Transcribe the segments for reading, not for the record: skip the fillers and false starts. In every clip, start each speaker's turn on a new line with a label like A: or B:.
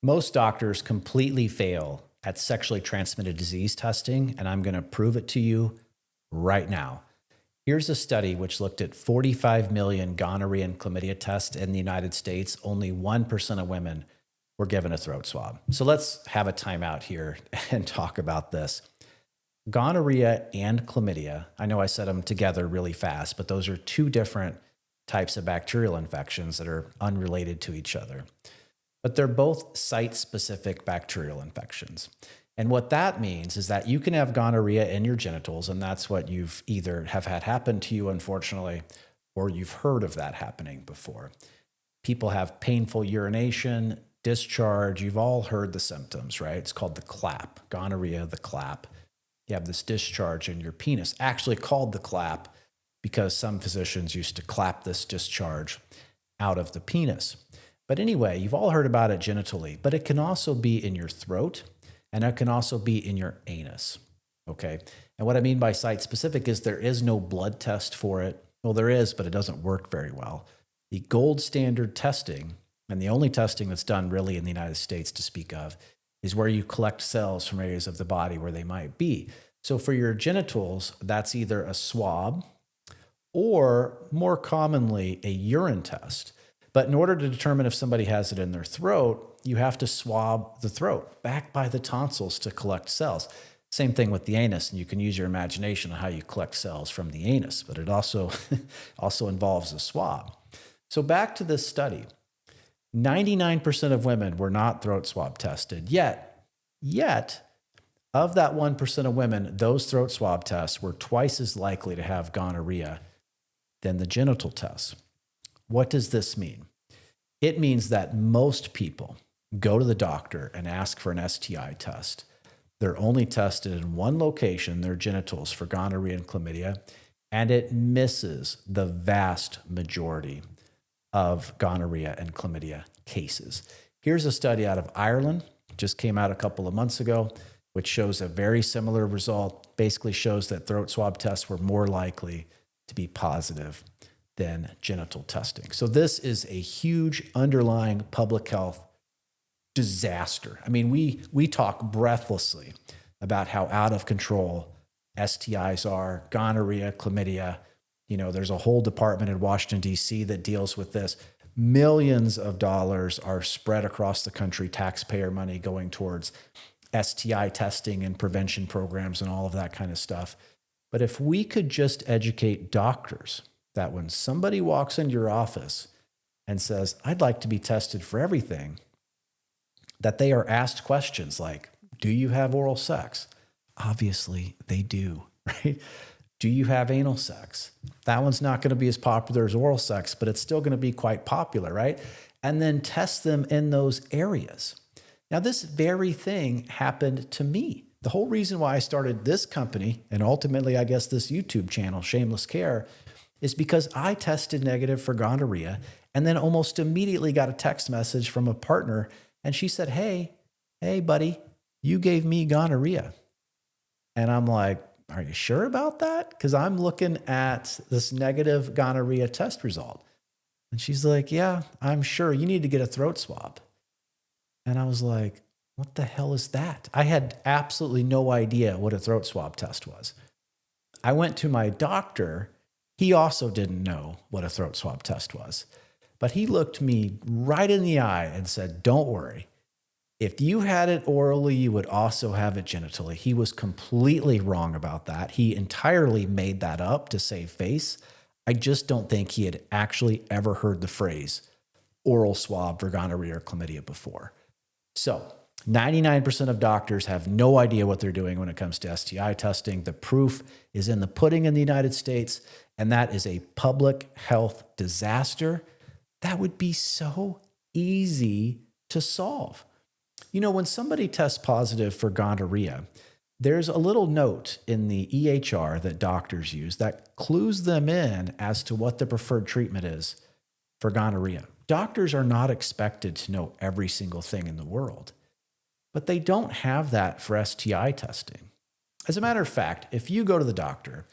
A: Most doctors completely fail at sexually transmitted disease testing, and I'm going to prove it to you right now. Here's a study which looked at 45 million gonorrhea and chlamydia tests in the United States. Only 1% of women were given a throat swab. So let's have a timeout here and talk about this. Gonorrhea and chlamydia, I know I said them together really fast, but those are two different types of bacterial infections that are unrelated to each other. But they're both site-specific bacterial infections. And what that means is that you can have gonorrhea in your genitals, and that's what you've either have had happen to you, unfortunately, or you've heard of that happening before. People have painful urination, discharge. You've all heard the symptoms, right? It's called the clap, gonorrhea, the clap. You have this discharge in your penis, actually called the clap because some physicians used to clap this discharge out of the penis. But anyway, you've all heard about it genitally, but it can also be in your throat, and it can also be in your anus, okay? And what I mean by site-specific is there is no blood test for it. Well, there is, but it doesn't work very well. The gold standard testing, and the only testing that's done really in the United States to speak of, is where you collect cells from areas of the body where they might be. So for your genitals, that's either a swab or more commonly a urine test. But in order to determine if somebody has it in their throat, you have to swab the throat back by the tonsils to collect cells. Same thing with the anus, and you can use your imagination on how you collect cells from the anus, but it also involves a swab. So back to this study, 99% of women were not throat swab tested, yet of that 1% of women, those throat swab tests were twice as likely to have gonorrhea than the genital tests. What does this mean? It means that most people go to the doctor and ask for an STI test. They're only tested in one location, their genitals, for gonorrhea and chlamydia, and it misses the vast majority of gonorrhea and chlamydia cases. Here's a study out of Ireland, just came out a couple of months ago, which shows a very similar result, basically shows that throat swab tests were more likely to be positive than genital testing. So this is a huge underlying public health disaster. I mean, we talk breathlessly about how out of control STIs are, gonorrhea, chlamydia. You know, there's a whole department in Washington, D.C. that deals with this. Millions of dollars are spread across the country, taxpayer money going towards STI testing and prevention programs and all of that kind of stuff. But if we could just educate doctors that when somebody walks into your office and says, I'd like to be tested for everything, that they are asked questions like, do you have oral sex? Obviously, they do, right? Do you have anal sex? That one's not going to be as popular as oral sex, but it's still going to be quite popular, right? And then test them in those areas. Now, this very thing happened to me. The whole reason why I started this company, and ultimately, I guess, this YouTube channel, Shameless Care, is because I tested negative for gonorrhea and then almost immediately got a text message from a partner. And she said, hey, buddy, you gave me gonorrhea. And I'm like, are you sure about that? Because I'm looking at this negative gonorrhea test result. And she's like, yeah, I'm sure. You need to get a throat swab. And I was like, what the hell is that? I had absolutely no idea what a throat swab test was. I went to my doctor. He also didn't know what a throat swab test was. But he looked me right in the eye and said, don't worry. If you had it orally, you would also have it genitally. He was completely wrong about that. He entirely made that up to save face. I just don't think he had actually ever heard the phrase oral swab for gonorrhea or chlamydia before. So 99% of doctors have no idea what they're doing when it comes to STI testing. The proof is in the pudding in the United States, and that is a public health disaster that would be so easy to solve. You know, when somebody tests positive for gonorrhea, there's a little note in the EHR that doctors use that clues them in as to what the preferred treatment is for gonorrhea. Doctors are not expected to know every single thing in the world, but they don't have that for STI testing. As a matter of fact, if you go to the doctor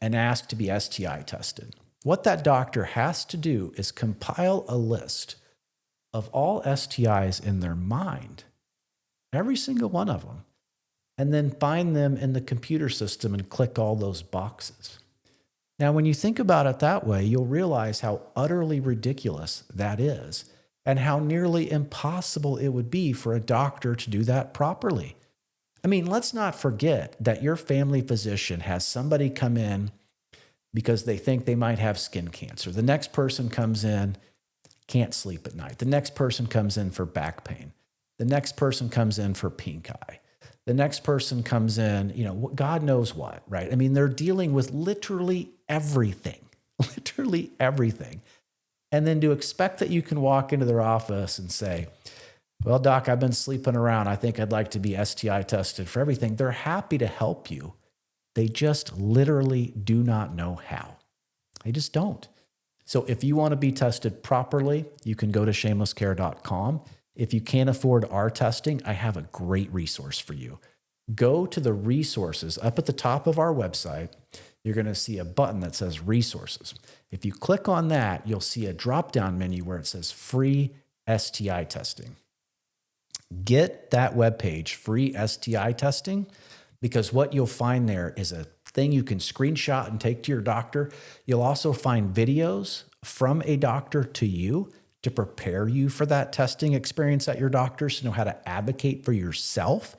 A: and ask to be STI tested, what that doctor has to do is compile a list of all STIs in their mind, every single one of them, and then find them in the computer system and click all those boxes. Now, when you think about it that way, you'll realize how utterly ridiculous that is and how nearly impossible it would be for a doctor to do that properly. I mean, let's not forget that your family physician has somebody come in because they think they might have skin cancer. The next person comes in, can't sleep at night. The next person comes in for back pain. The next person comes in for pink eye. The next person comes in, God knows what, right? I mean, they're dealing with literally everything, literally everything. And then to expect that you can walk into their office and say, well, doc, I've been sleeping around. I think I'd like to be STI tested for everything. They're happy to help you. They just literally do not know how. They just don't. So if you want to be tested properly, you can go to shamelesscare.com. If you can't afford our testing, I have a great resource for you. Go to the resources up at the top of our website. You're going to see a button that says resources. If you click on that, you'll see a drop-down menu where it says free STI testing. Get that webpage, free STI testing, because what you'll find there is a thing you can screenshot and take to your doctor. You'll also find videos from a doctor to you to prepare you for that testing experience at your doctor's, to know how to advocate for yourself.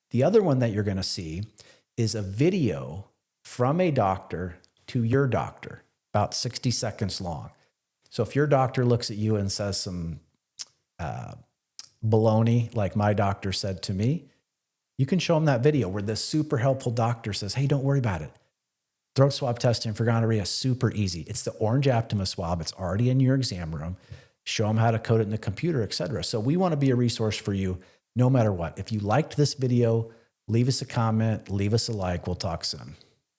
A: The other one that you're going to see is a video from a doctor to your doctor, about 60 seconds long. So if your doctor looks at you and says some baloney, like my doctor said to me, you can show them that video where this super helpful doctor says, hey, don't worry about it. Throat swab testing for gonorrhea is super easy. It's the orange aptima swab. It's already in your exam room. Show them how to code it in the computer, etc. So we want to be a resource for you no matter what. If you liked this video, leave us a comment, leave us a like. We'll talk soon.